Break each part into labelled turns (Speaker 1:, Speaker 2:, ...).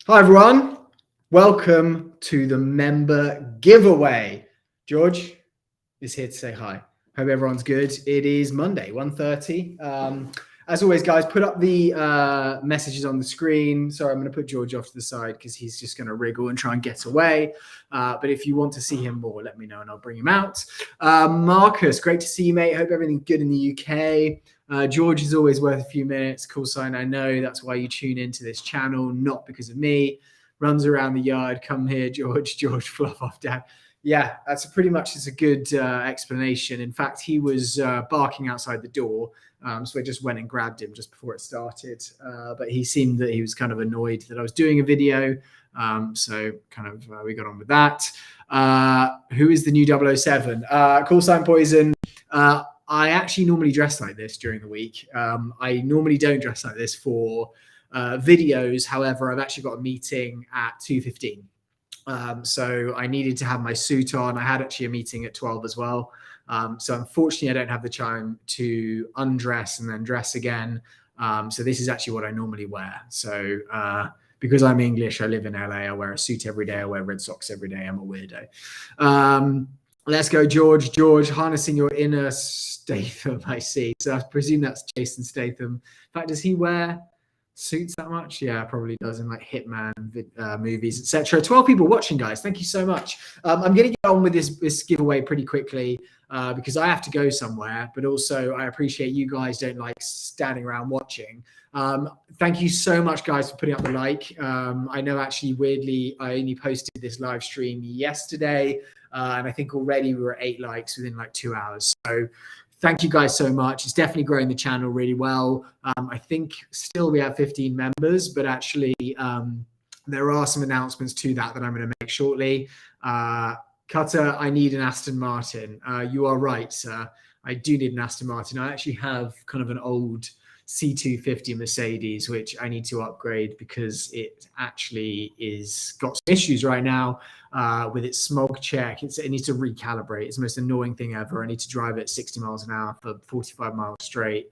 Speaker 1: Hi everyone, welcome to the member giveaway. George is here to say hi. Hope everyone's good. It is Monday, 1:30. As always, guys, put up the messages on the screen. Sorry, I'm going to put George off to the side because he's just going to wriggle and try and get away. But if you want to see him more, let me know and I'll bring him out. Marcus, great to see you, mate. Hope everything's good in the UK. George is always worth a few minutes. Call sign, I know. That's why you tune into this channel, not because of me. Runs around the yard. Come here, George. George, fluff off, Dad. Yeah, that's pretty much a good explanation. In fact, he was barking outside the door. So I just went and grabbed him just before it started. But he seemed that he was kind of annoyed that I was doing a video. So kind of we got on with that. Who is the new 007? Call sign Poison. I actually normally dress like this during the week. I normally don't dress like this for videos. However, I've actually got a meeting at 2:15. So I needed to have my suit on. I had actually a meeting at 12 as well. So unfortunately, I don't have the time to undress and then dress again. So this is actually what I normally wear. So because I'm English, I live in LA, I wear a suit every day. I wear red socks every day. I'm a weirdo. Let's go, George. George, harnessing your inner Statham, I see. So I presume that's Jason Statham. In fact, does he wear suits that much? Yeah, probably does in like Hitman movies, etc. 12 people watching, guys. Thank you so much. I'm going to get on with this giveaway pretty quickly because I have to go somewhere, but also I appreciate you guys don't like standing around watching. Thank you so much, guys, for putting up the like. I know actually weirdly I only posted this live stream yesterday and I think already we were at 8 likes within like 2 hours. So thank you guys so much. It's definitely growing the channel really well. I think still we have 15 members, but actually there are some announcements to that I'm going to make shortly. Cutter, I need an Aston Martin. You are right, sir. I do need an Aston Martin. I actually have kind of an old C250 Mercedes, which I need to upgrade because it actually is got some issues right now with its smog check. It needs to recalibrate. It's the most annoying thing ever. I need to drive it at 60 miles an hour for 45 miles straight.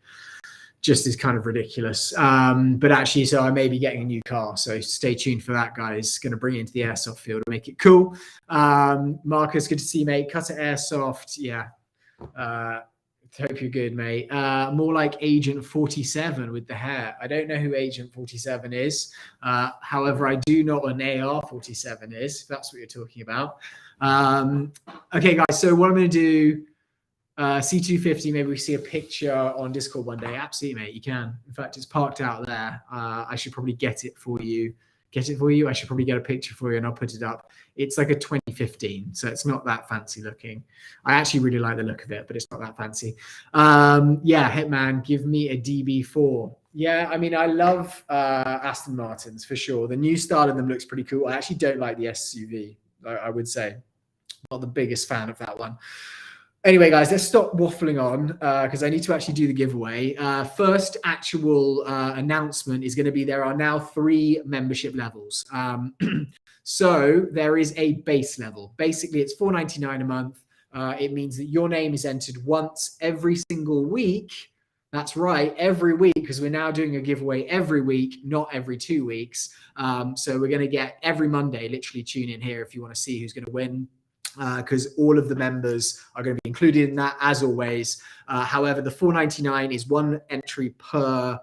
Speaker 1: Just is kind of ridiculous. But actually, so I may be getting a new car. So stay tuned for that, guys. Going to bring it into the airsoft field and make it cool. Marcus, good to see you, mate. Cutter Airsoft. Yeah. Hope you're good, mate. More like Agent 47 with the hair. I don't know who Agent 47 is. However, I do know what an AR-47 is, if that's what you're talking about. Okay, guys, so what I'm going to do, C250, maybe we see a picture on Discord one day. Absolutely, mate, you can. In fact, it's parked out there. I should probably get it for you. I should probably get a picture for you and I'll put it up. It's like a 2015, so it's not that fancy looking. I actually really like the look of it, but it's not that fancy. Yeah, Hitman, give me a DB4. Yeah, I mean, I love Aston Martins for sure. The new style of them looks pretty cool. I actually don't like the SUV, I would say. Not the biggest fan of that one. Anyway, guys, let's stop waffling on because I need to actually do the giveaway. First actual announcement is going to be there are now 3 membership levels. So there is a base level. Basically, it's $4.99 a month. It means that your name is entered once every single week. That's right, every week, because we're now doing a giveaway every week, not every 2 weeks. So we're going to get every Monday, literally tune in here if you want to see who's going to win. Because all of the members are going to be included in that, as always. However, the $4.99 is 1 entry per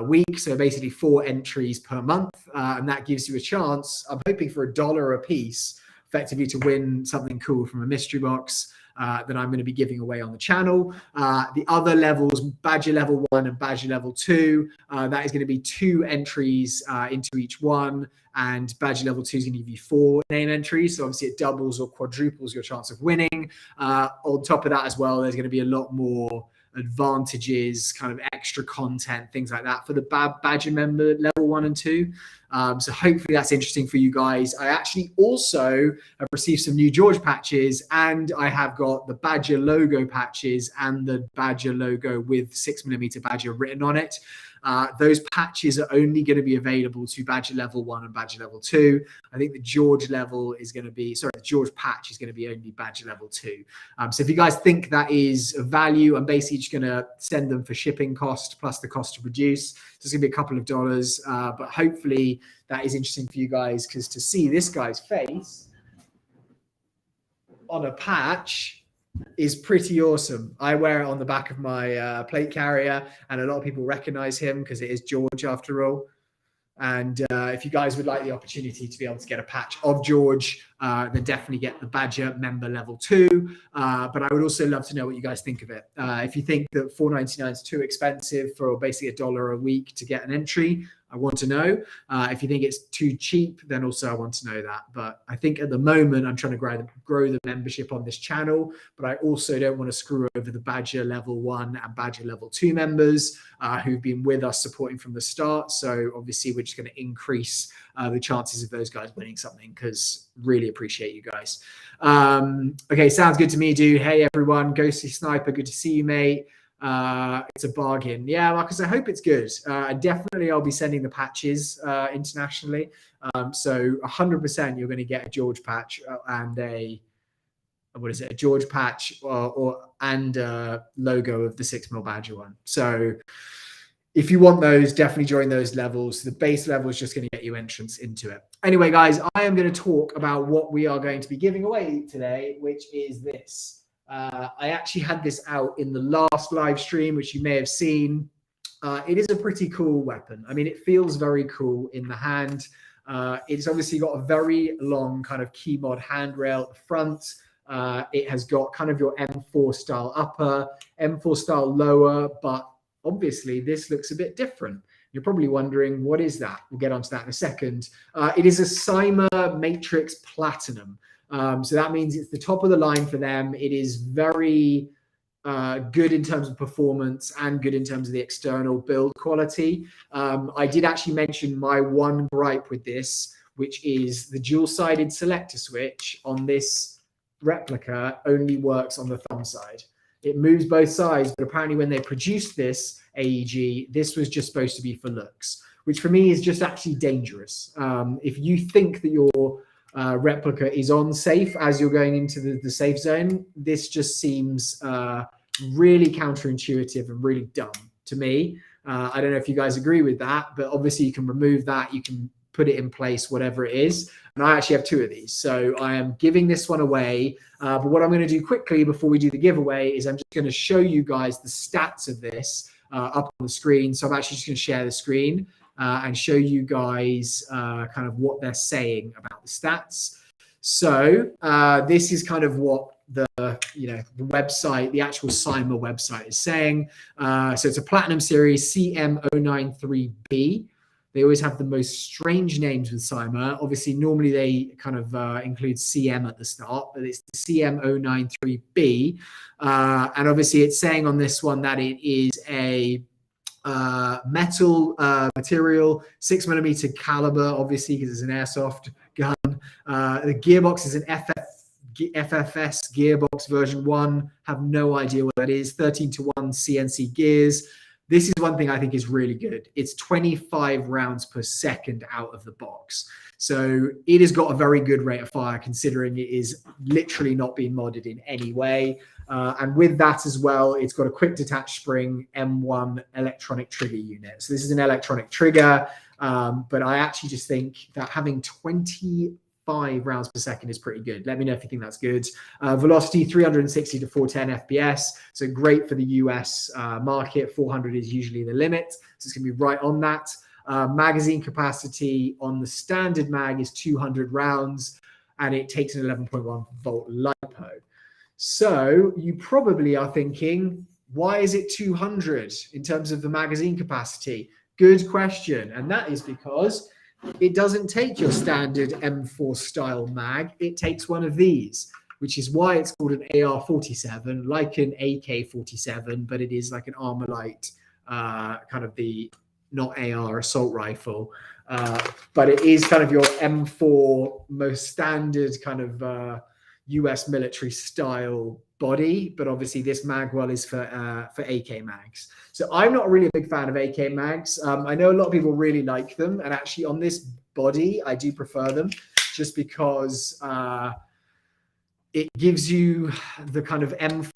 Speaker 1: week, so basically 4 entries per month, and that gives you a chance. I'm hoping for $1 a piece, effectively, to win something cool from a mystery box that I'm going to be giving away on the channel. The other levels, Badger Level 1 and Badger Level 2, that is going to be 2 entries into each one, and Badger Level 2 is going to give you 4 name entries, so obviously it doubles or quadruples your chance of winning. On top of that as well, there's going to be a lot more advantages, kind of extra content, things like that for the Badger member level 1 and 2. So hopefully that's interesting for you guys. I actually also have received some new George patches, and I have got the Badger logo patches and the Badger logo with 6mm Badger written on it. Those patches are only going to be available to Badger Level 1 and Badger Level 2. I think the George level is going to be, sorry, the George patch is going to be only Badger Level 2. So if you guys think that is of value, I'm basically just going to send them for shipping cost plus the cost to produce. So it's going to be a couple of dollars, but hopefully that is interesting for you guys, because to see this guy's face on a patch is pretty awesome. I wear it on the back of my plate carrier, and a lot of people recognize him because it is George after all. And if you guys would like the opportunity to be able to get a patch of George, then definitely get the Badger member level 2. But I would also love to know what you guys think of it. If you think that $4.99 is too expensive for basically $1 a week to get an entry, I want to know. If you think it's too cheap, then also I want to know that. But I think at the moment, I'm trying to grow the membership on this channel, but I also don't want to screw over the Badger Level 1 and Badger Level 2 members who've been with us supporting from the start. So obviously, we're just going to increase the chances of those guys winning something, because really appreciate you guys. Okay, sounds good to me, dude. Hey, everyone. Ghosty Sniper, good to see you, mate. It's a bargain. Yeah, Marcus, I hope it's good. Definitely I'll be sending the patches internationally. So 100% you're going to get a George patch and a George patch and a logo of the 6mm Badger one. So if you want those, definitely join those levels. The base level is just going to get you entrance into it. Anyway, guys, I am going to talk about what we are going to be giving away today, which is this. I actually had this out in the last live stream, which you may have seen. It is a pretty cool weapon. I mean, it feels very cool in the hand. It's obviously got a very long kind of key mod handrail at the front. It has got kind of your M4 style upper, M4 style lower, but obviously this looks a bit different. You're probably wondering, what is that? We'll get onto that in a second. It is a Cyma Matrix Platinum. So that means it's the top of the line for them. It is very good in terms of performance and good in terms of the external build quality. I did actually mention my one gripe with this, which is the dual-sided selector switch on this replica only works on the thumb side. It moves both sides, but apparently when they produced this AEG, this was just supposed to be for looks, which for me is just actually dangerous. If you think that your replica is on safe as you're going into the safe zone, this just seems really counterintuitive and really dumb to me. I don't know if you guys agree with that, but obviously you can remove that, you can put it in place, whatever it is. And I actually have 2 of these, so I am giving this one away. But what I'm going to do quickly before we do the giveaway is I'm just going to show you guys the stats of this up on the screen. So I'm actually just going to share the screen and show you guys kind of what they're saying about the stats. So this is kind of what the website, the actual Cyma website is saying. So it's a Platinum Series CM093B. They always have the most strange names with Cyma. Obviously, normally they kind of include CM at the start, but it's the CM093B. And obviously it's saying on this one that it is a metal material, 6mm caliber, obviously, because it's an airsoft gun. The gearbox is an FFS gearbox version 1. Have no idea what that is. 13:1 CNC gears. This is one thing I think is really good. It's 25 rounds per second out of the box. So it has got a very good rate of fire, considering it is literally not being modded in any way. And with that as well, it's got a quick detach spring M1 electronic trigger unit. So this is an electronic trigger, but I actually just think that having 25 rounds per second is pretty good. Let me know if you think that's good. Velocity 360 to 410 FPS. So great for the US market. 400 is usually the limit. So it's going to be right on that. Magazine capacity on the standard mag is 200 rounds, and it takes an 11.1 volt LiPo. So you probably are thinking, why is it 200 in terms of the magazine capacity? Good question. And that is because it doesn't take your standard M4 style mag. It takes one of these, which is why it's called an AR-47, like an AK-47, but it is like an Armalite, kind of the not AR assault rifle. But it is kind of your M4 most standard kind of US military style body, but obviously this magwell is for AK mags. So I'm not really a big fan of AK mags. I know a lot of people really like them, and actually on this body, I do prefer them just because it gives you the kind of M4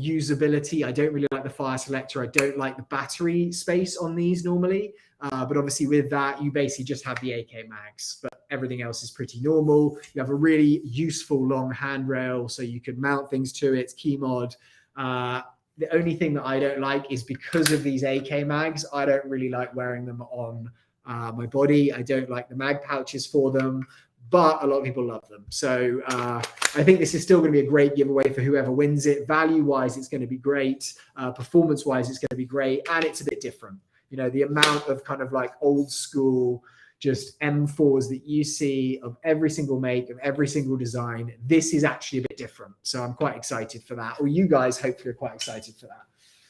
Speaker 1: usability. I don't really like the fire selector. I don't like the battery space on these normally. But obviously with that, you basically just have the AK mags, but everything else is pretty normal. You have a really useful long handrail, so you can mount things to it. It's key mod. The only thing that I don't like is because of these AK mags, I don't really like wearing them on my body. I don't like the mag pouches for them, but a lot of people love them. So I think this is still going to be a great giveaway for whoever wins it. Value-wise, it's going to be great. Performance-wise, it's going to be great. And it's a bit different. You know, the amount of kind of like old school, just M4s that you see of every single make, of every single design, this is actually a bit different. So I'm quite excited for that. Or you guys hopefully are quite excited for that.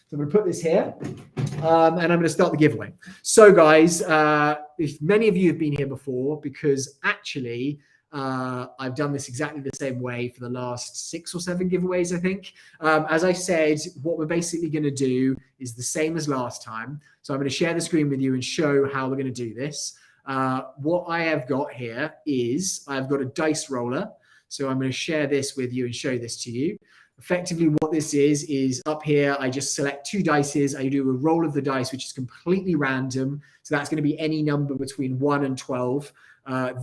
Speaker 1: So I'm going to put this here and I'm going to start the giveaway. So guys, if many of you have been here before, because actually I've done this exactly the same way for the last 6 or 7 giveaways, I think. As I said, what we're basically going to do is the same as last time. So I'm going to share the screen with you and show how we're going to do this. What I have got here is I've got a dice roller. So I'm going to share this with you and show this to you. Effectively, what this is up here, I just select 2 dices. I do a roll of the dice, which is completely random. So that's going to be any number between 1 and 12.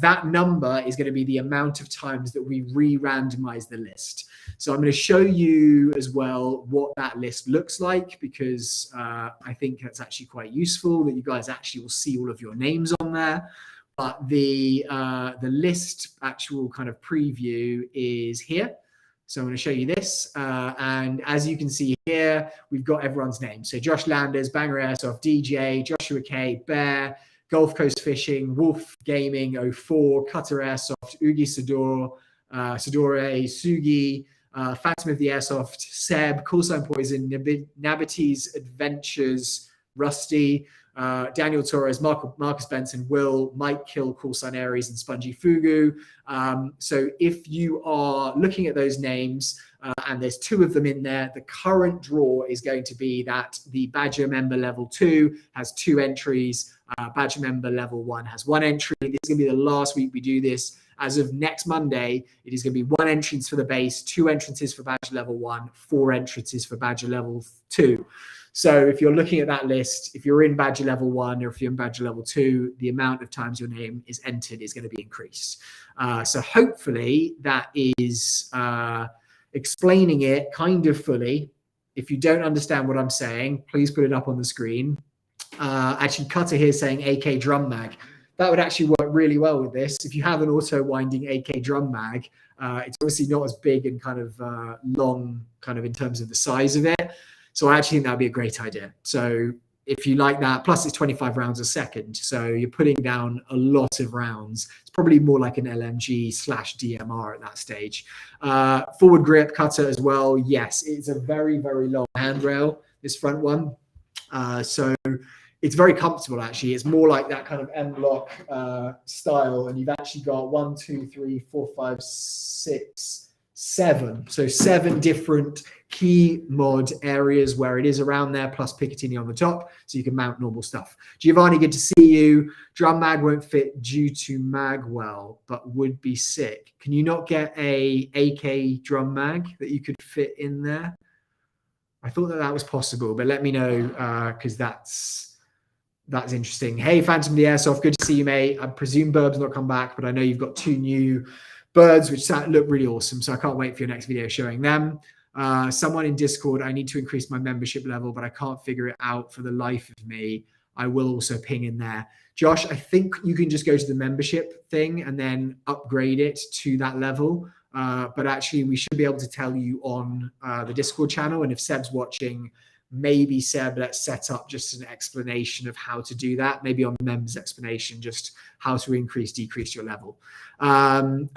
Speaker 1: That number is going to be the amount of times that we re-randomize the list. So I'm going to show you as well what that list looks like, because I think that's actually quite useful that you guys actually will see all of your names on there. But the list actual kind of preview is here. So I'm going to show you this. And as you can see here, we've got everyone's name. So Josh Landers, Banger Airsoft, DJ, Joshua K, Bear, Gulf Coast Fishing, Wolf Gaming, 04, Cutter Airsoft, Ugi Sador, Sadore, Sugi, Phantom of the Airsoft, Seb, Callsign Poison, Nabity's Adventures, Rusty, Daniel Torres, Marcus Benson, Will, Mike Kill, Callsign Aries, and Spongy Fugu. So if you are looking at those names, and there's 2 of them in there, the current draw is going to be that the Badger member level 2 has 2 entries. Badger member level 1 has 1 entry. This is going to be the last week we do this. As of next Monday, it is going to be 1 entrance for the base, 2 entrances for Badger level 1, 4 entrances for Badger level 2. So if you're looking at that list, if you're in Badger level 1 or if you're in Badger level 2, the amount of times your name is entered is going to be increased. So hopefully that is explaining it kind of fully. If you don't understand what I'm saying, please put it up on the screen. Actually, Cutter here saying AK drum mag. That would actually work really well with this. If you have an auto winding AK drum mag, it's obviously not as big and kind of long kind of in terms of the size of it. So I actually think that would be a great idea. So if you like that, plus it's 25 rounds a second. So you're putting down a lot of rounds. It's probably more like an LMG/DMR at that stage. Forward grip Cutter as well. Yes, it's a very, very long handrail, this front one. So it's very comfortable, actually. It's more like that kind of M-block style. And you've actually got 1, 2, 3, 4, 5, 6, 7. So 7 different key mod areas where it is around there, plus Picatinny on the top, so you can mount normal stuff. Giovanni, good to see you. Drum mag won't fit due to magwell, but would be sick. Can you not get a AK drum mag that you could fit in there? I thought that was possible, but let me know, because that's interesting. Hey, Phantom of the Airsoft, good to see you, mate. I presume Burb's not come back, but I know you've got 2 new birds, which look really awesome. So I can't wait for your next video showing them. Someone in Discord, I need to increase my membership level, but I can't figure it out for the life of me. I will also ping in there. Josh, I think you can just go to the membership thing and then upgrade it to that level. But actually, we should be able to tell you on the Discord channel. And if Seb's watching, maybe Seb, let's set up just an explanation of how to do that. Maybe on the members explanation, just how to increase, decrease your level.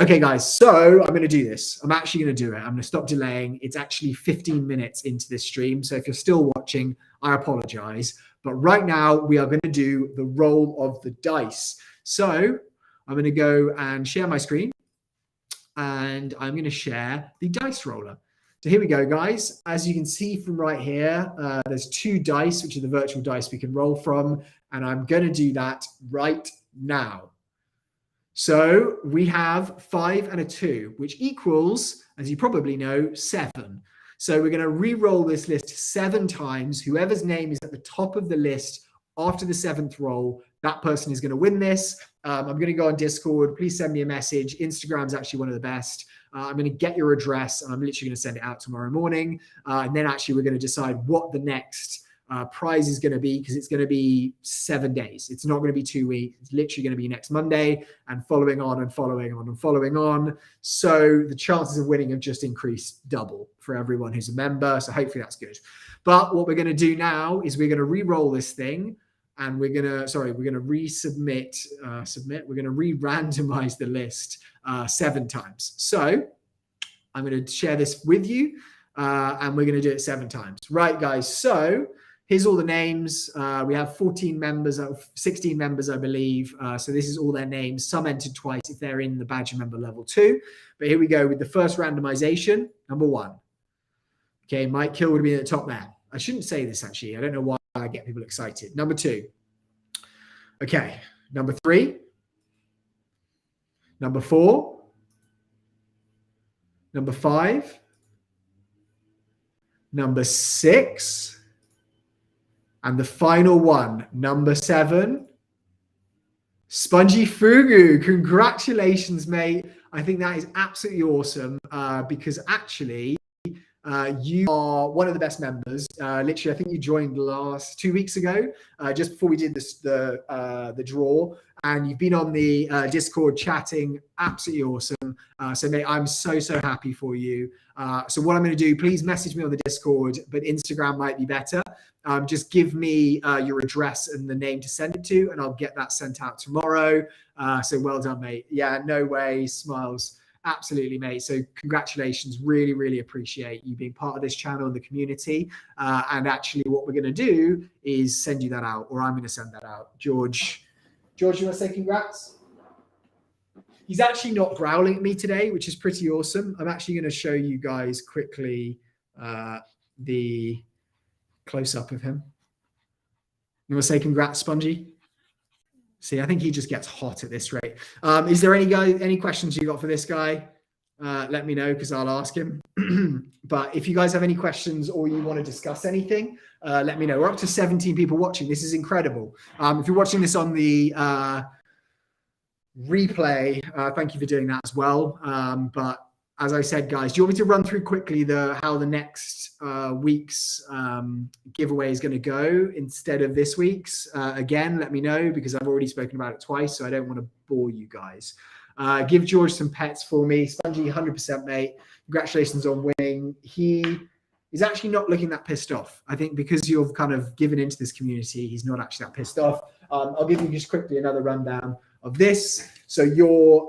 Speaker 1: Okay, guys, so I'm going to do this. I'm actually going to do it. I'm going to stop delaying. It's actually 15 minutes into this stream. So if you're still watching, I apologize. But right now, we are going to do the roll of the dice. So I'm going to go and share my screen. and I'm going to share the dice roller. So here we go, guys. As you can see from right here, there's 2 dice, which are the virtual dice we can roll from, and I'm going to do that right now. So we have 5 and a 2, which equals, as you probably know, 7. So we're going to re-roll this list 7 times. Whoever's name is at the top of the list after the 7th roll, that person is going to win this. I'm going to go on Discord. Please send me a message. Instagram's actually one of the best. I'm going to get your address, and I'm literally going to send it out tomorrow morning. And then actually we're going to decide what the next prize is going to be, because it's going to be 7 days. It's not going to be 2 weeks. It's literally going to be next Monday, and following on and following on and following on. So the chances of winning have just increased double for everyone who's a member. So hopefully that's good. But what we're going to do now is we're going to re-roll this thing, and we're going to resubmit, we're going to re-randomize the list 7 times. So I'm going to share this with you, and we're going to do it 7 times. Right, guys. So here's all the names. We have 14 members, 16 members, I believe. So this is all their names. Some entered twice if they're in the Badger member level 2. But here we go with the first randomization, number 1. Okay, Mike Kill would be at the top there. I shouldn't say this, actually. I don't know why I get people excited. Number 2. Okay, number 3. Number 4. Number 5. Number 6. And the final one, number 7. Spongy Fugu. Congratulations, mate. I think that is absolutely awesome, because actually you are one of the best members. Literally, I think you joined 2 weeks ago, just before we did this, the draw, and you've been on the Discord chatting. Absolutely awesome. So mate, I'm so happy for you. So what I'm going to do, please message me on the Discord, but Instagram might be better. Just give me your address and the name to send it to, and I'll get that sent out tomorrow. So well done, mate. Yeah, no way, smiles. Absolutely, mate. So congratulations. Really appreciate you being part of this channel and the community. And actually what we're going to do is send you that out, or I'm going to send that out. George, you want to say congrats? He's actually not growling at me today, which is pretty awesome. I'm actually going to show you guys quickly the close-up of him. You want to say congrats, Spongy? See, I think he just gets hot at this rate. Is there any questions you got for this guy? Let me know, because I'll ask him. But if you guys have any questions or you want to discuss anything, let me know. We're up to 17 people watching. This is incredible. If you're watching this on the replay, thank you for doing that as well. But as I said, guys, do you want me to run through quickly how the next week's giveaway is going to go instead of this week's? Again, let me know, because I've already spoken about it twice, so I don't want to bore you guys. Give George some pets for me. Spongy, 100%, mate. Congratulations on winning. He is actually not looking that pissed off. I think because you've kind of given into this community, he's not actually that pissed off. I'll give you just quickly another rundown of this. So you're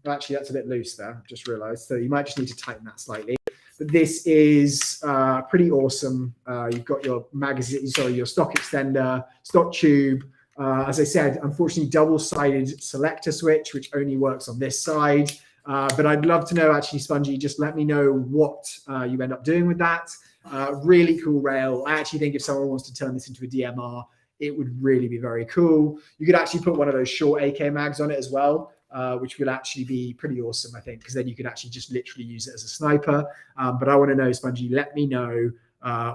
Speaker 1: actually, that's a bit loose there, just realized. So you might just need to tighten that slightly. But this is pretty awesome. You've got your magazine, your stock extender, stock tube. As I said, unfortunately, double-sided selector switch, which only works on this side. But I'd love to know, actually, Spongy, just let me know what you end up doing with that. Really cool rail. I actually think if someone wants to turn this into a DMR, it would really be very cool. You could actually put one of those short AK mags on it as well, which would actually be pretty awesome, I think, because then you could actually just literally use it as a sniper. But I want to know, Spongy, let me know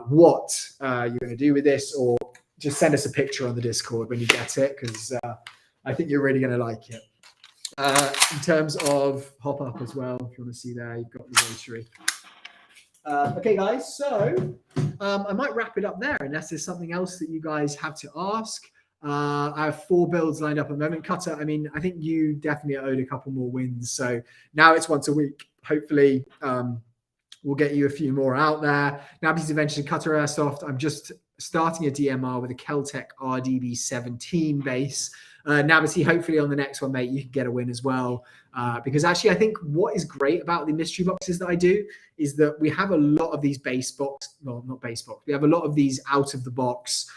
Speaker 1: what you're going to do with this, or just send us a picture on the Discord when you get it, because I think you're really going to like it. In terms of hop up as well, if you want to see there, you've got the rotary. Okay, guys, so I might wrap it up there unless there's something else that you guys have to ask. I have 4 builds lined up at the moment. Cutter, I mean, I think you definitely owed a couple more wins. So now it's once a week. Hopefully, we'll get you a few more out there. Now, because eventually Cutter Airsoft, I'm just starting a DMR with a Keltec RDB17 base. Nabity, hopefully on the next one, mate, you can get a win as well. Because actually, I think what is great about the mystery boxes that I do is that we have a lot of these base box, well, not base box, we have a lot of these out of the box,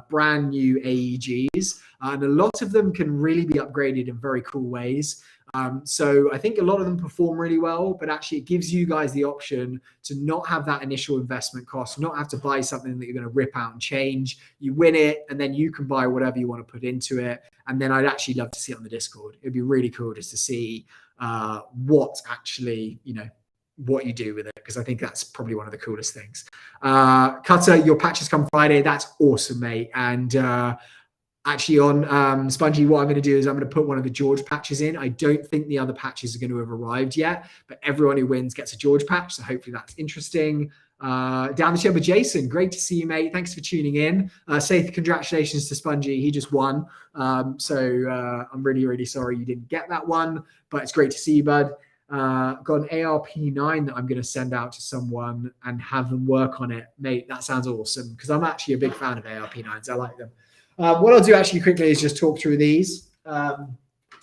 Speaker 1: brand new AEGs, and a lot of them can really be upgraded in very cool ways. So I think a lot of them perform really well, but actually it gives you guys the option to not have that initial investment cost, not have to buy something that you're going to rip out and change. You win it, and then you can buy whatever you want to put into it. And then I'd actually love to see it on the Discord. It'd be really cool just to see what actually, what you do with it, because I think that's probably one of the coolest things. Cutter, your patches come Friday. That's awesome, mate. And actually on Spongy, what I'm going to do is I'm going to put one of the George patches in. I don't think the other patches are going to have arrived yet, but everyone who wins gets a George patch. So hopefully that's interesting. Down the channel, Jason, great to see you, mate. Thanks for tuning in. Say congratulations to Spongy. He just won. So I'm really, really sorry you didn't get that one, but it's great to see you, bud. Got an ARP9 that I'm going to send out to someone and have them work on it. Mate, that sounds awesome, because I'm actually a big fan of ARP9s. I like them. What I'll do actually quickly is just talk through these. I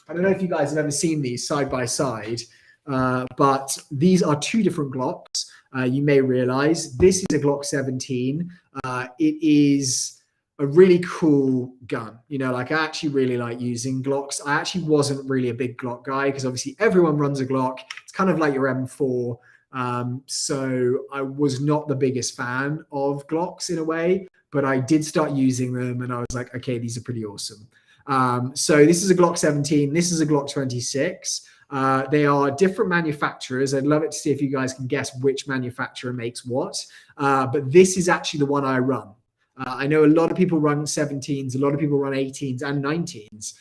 Speaker 1: don't know if you guys have ever seen these side by side, but these are two different Glocks. You may realize this is a Glock 17. It is a really cool gun. I actually really like using Glocks. I actually wasn't really a big Glock guy, because obviously everyone runs a Glock. It's kind of like your M4. So I was not the biggest fan of Glocks in a way, but I did start using them and I was like, okay, these are pretty awesome. So this is a Glock 17. This is a Glock 26. They are different manufacturers. I'd love it to see if you guys can guess which manufacturer makes what. But this is actually the one I run. I know a lot of people run 17s, a lot of people run 18s and 19s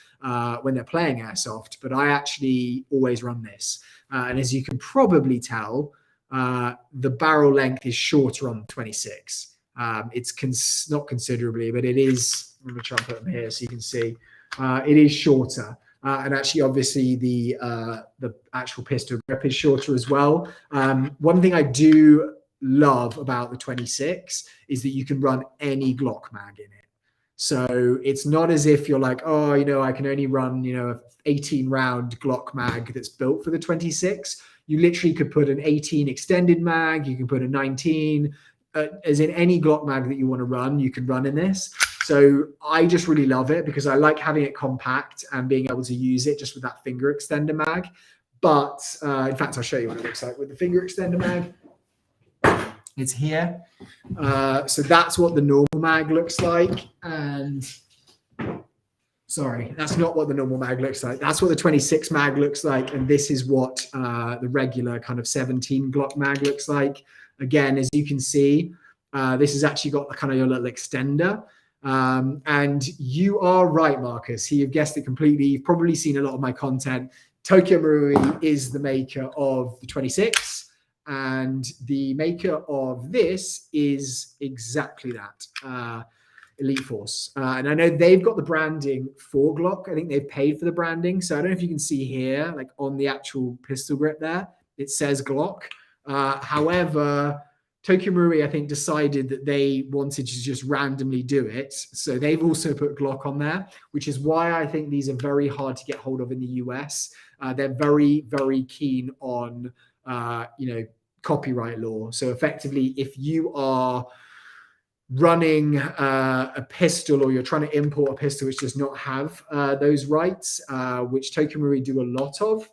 Speaker 1: when they're playing airsoft, but I actually always run this. And as you can probably tell, the barrel length is shorter on 26. It's not considerably, but it is. I'm going to try and put them here so you can see. It is shorter. And actually, obviously, the actual pistol grip is shorter as well. One thing I do love about the 26 is that you can run any Glock mag in it. So it's not as if you're like, oh, I can only run, a 18 round Glock mag that's built for the 26. You literally could put an 18 extended mag. You can put a 19. As in any Glock mag that you want to run, you can run in this. So I just really love it because I like having it compact and being able to use it just with that finger extender mag. But in fact, I'll show you what it looks like with the finger extender mag. It's here. So that's what the normal mag looks like. And sorry, that's not what the normal mag looks like. That's what the 26 mag looks like. And this is what the regular kind of 17 Glock mag looks like. Again, as you can see, this has actually got kind of your little extender. And you are right, Marcus. You've guessed it completely. You've probably seen a lot of my content. Tokyo Marui is the maker of the 26. And the maker of this is exactly that, Elite Force. And I know they've got the branding for Glock. I think they've paid for the branding. So I don't know if you can see here, like on the actual pistol grip there, it says Glock. However, Tokyo Marui, I think, decided that they wanted to just randomly do it. So they've also put Glock on there, which is why I think these are very hard to get hold of in the US. They're very, very keen on, copyright law. So effectively, if you are running a pistol or you're trying to import a pistol which does not have those rights, which Tokyo Marui do a lot of,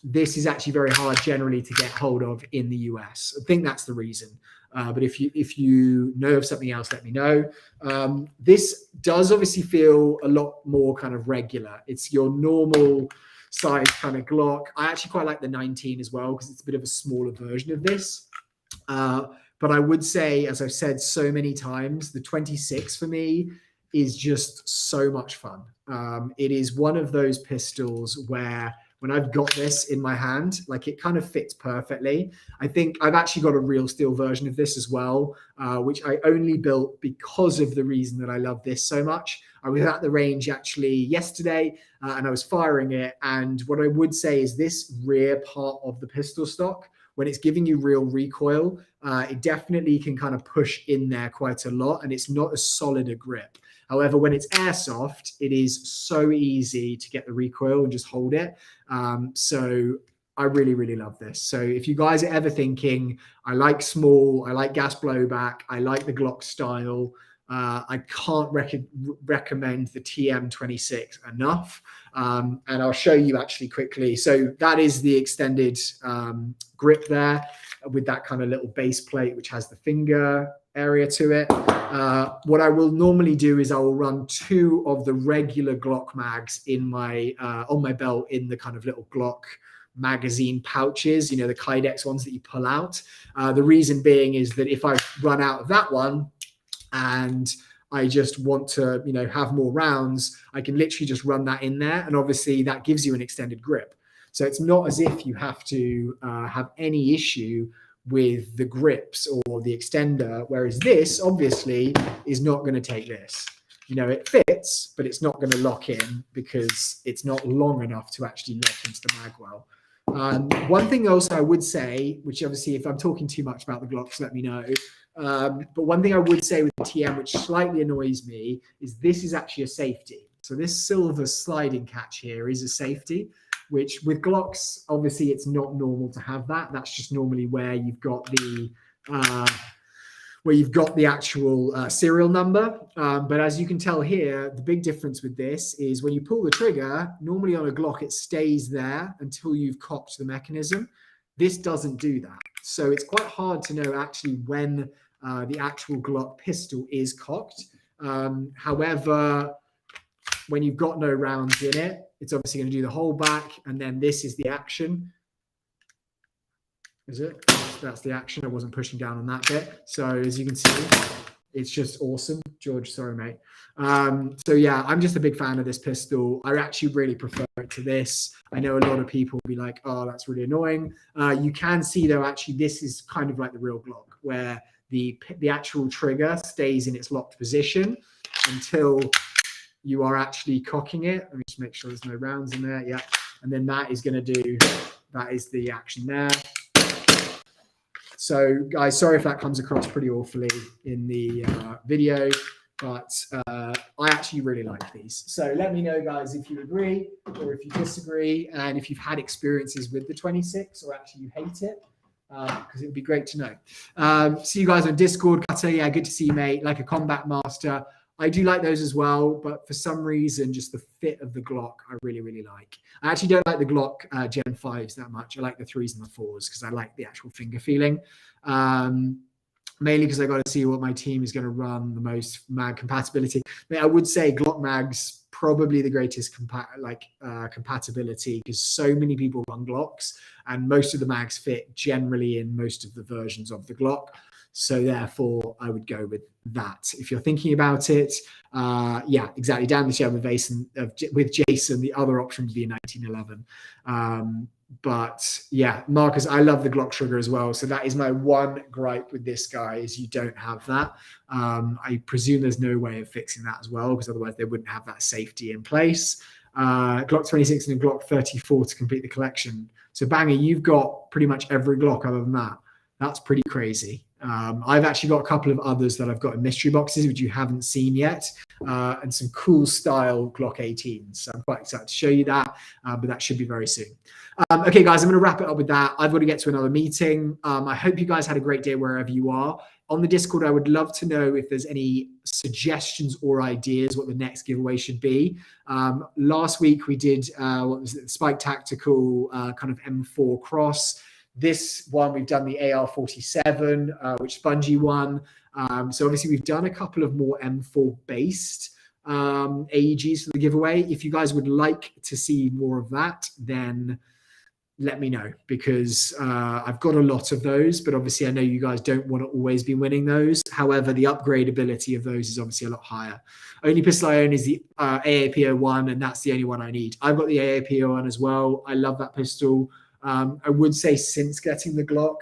Speaker 1: this is actually very hard generally to get hold of in the US. I think that's the reason. But if you know of something else, let me know. This does obviously feel a lot more kind of regular. It's your normal size kind of Glock. I actually quite like the 19 as well because it's a bit of a smaller version of this. But I would say, as I've said so many times, the 26 for me is just so much fun. It is one of those pistols where when I've got this in my hand, like it kind of fits perfectly. I think I've actually got a real steel version of this as well, which I only built because of the reason that I love this so much. I was at the range actually yesterday and I was firing it. And what I would say is this rear part of the pistol stock, when it's giving you real recoil, it definitely can kind of push in there quite a lot and it's not as solid a grip. However, when it's airsoft, it is so easy to get the recoil and just hold it. So I really, really love this. So if you guys are ever thinking, I like small, I like gas blowback, I like the Glock style, I can't recommend the TM26 enough. And I'll show you actually quickly. So that is the extended grip there with that kind of little base plate, which has the finger area to it. What I will normally do is I will run 2 of the regular Glock mags in my on my belt in the kind of little Glock magazine pouches, you know, the Kydex ones that you pull out. The reason being is that if I run out of that one and I just want to, you know, have more rounds, I can literally just run that in there. And obviously that gives you an extended grip. So it's not as if you have to have any issue with the grips or the extender, whereas this obviously is not going to take this. You know, it fits, but it's not going to lock in because it's not long enough to actually lock into the mag well. One thing else I would say, which obviously if I'm talking too much about the Glocks, let me know. But one thing I would say with the TM, which slightly annoys me, is this is actually a safety. So this silver sliding catch here is a safety, which with Glocks, obviously it's not normal to have that. That's just normally where you've got the actual serial number. But as you can tell here, the big difference with this is when you pull the trigger, normally on a Glock, it stays there until you've cocked the mechanism. This doesn't do that. So it's quite hard to know actually when the actual Glock pistol is cocked. However, when you've got no rounds in it, it's obviously going to do the whole back, and then this is the action. Is it? That's the action. I wasn't pushing down on that bit. So as you can see, it's just awesome. George, sorry, mate. So yeah, I'm just a big fan of this pistol. I actually really prefer it to this. I know a lot of people will be like, oh, that's really annoying. You can see though, actually, this is kind of like the real Glock, where the actual trigger stays in its locked position until you are actually cocking it. Let me just make sure there's no rounds in there. Yeah. And then that is going to do, that is the action there. So guys, sorry if that comes across pretty awfully in the video, but I actually really like these. So let me know, guys, if you agree or if you disagree, and if you've had experiences with the 26 or actually you hate it, because it would be great to know. See you guys on Discord. Cutter, yeah, good to see you, mate. Like a Combat Master. I do like those as well, but for some reason, just the fit of the Glock, I really, really like. I actually don't like the Glock Gen 5s that much. I like the 3s and the 4s because I like the actual finger feeling. Mainly because I got to see what my team is going to run the most mag compatibility. But I would say Glock mags probably the greatest compatibility because so many people run Glocks and most of the mags fit generally in most of the versions of the Glock. So therefore, I would go with that. If you're thinking about it, yeah, exactly. Down the chair with Jason, the other option would be a 1911. But yeah, Marcus, I love the Glock trigger as well. So that is my one gripe with this guy is you don't have that. I presume there's no way of fixing that as well because otherwise they wouldn't have that safety in place. Glock 26 and a Glock 34 to complete the collection. So Banger, you've got pretty much every Glock other than that. That's pretty crazy. I've actually got a couple of others that I've got in mystery boxes, which you haven't seen yet, and some cool style Glock 18s. So I'm quite excited to show you that, but that should be very soon. Okay, guys, I'm going to wrap it up with that. I've got to get to another meeting. I hope you guys had a great day wherever you are. On the Discord, I would love to know if there's any suggestions or ideas what the next giveaway should be. Last week, we did, what was it, Spike Tactical kind of M4 Cross. This one, we've done the AR-47, which Spongy won. So obviously, we've done a couple of more M4-based AEGs for the giveaway. If you guys would like to see more of that, then let me know because I've got a lot of those, but obviously I know you guys don't want to always be winning those. However, the upgradability of those is obviously a lot higher. Only pistol I own is the AAP01, and that's the only one I need. I've got the AAP01 as well. I love that pistol. I would say since getting the Glock,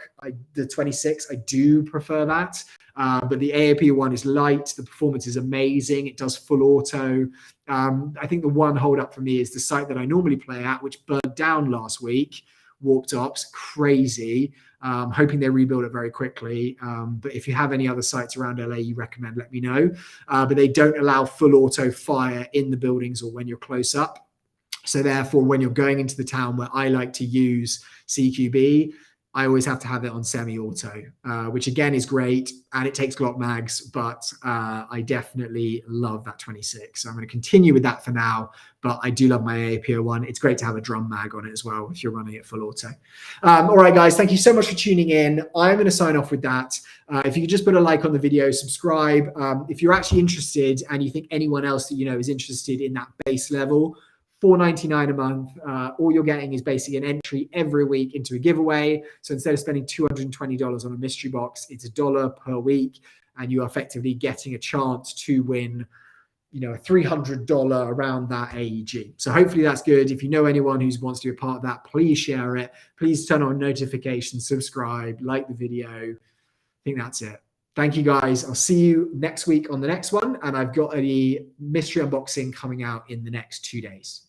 Speaker 1: the 26, I do prefer that. But the AAP1 is light. The performance is amazing. It does full auto. I think the one hold up for me is the site that I normally play at, which burned down last week. Warped Ops, crazy. Hoping they rebuild it very quickly. But if you have any other sites around LA you recommend, let me know. But they don't allow full auto fire in the buildings or when you're close up. So therefore, when you're going into the town where I like to use CQB, I always have to have it on semi-auto, which again is great, and it takes Glock mags, but I definitely love that 26. So I'm going to continue with that for now, but I do love my AAPO1. It's great to have a drum mag on it as well if you're running it full auto. All right, guys, thank you so much for tuning in. I'm going to sign off with that. If you could just put a like on the video, subscribe. If you're actually interested and you think anyone else that you know is interested in that base level, $4.99 a month. All you're getting is basically an entry every week into a giveaway. So instead of spending $220 on a mystery box, it's $1 per week, and you are effectively getting a chance to win, you know, a $300 around that AEG. So hopefully that's good. If you know anyone who wants to be a part of that, please share it. Please turn on notifications, subscribe, like the video. I think that's it. Thank you, guys. I'll see you next week on the next one. And I've got a mystery unboxing coming out in the next 2 days.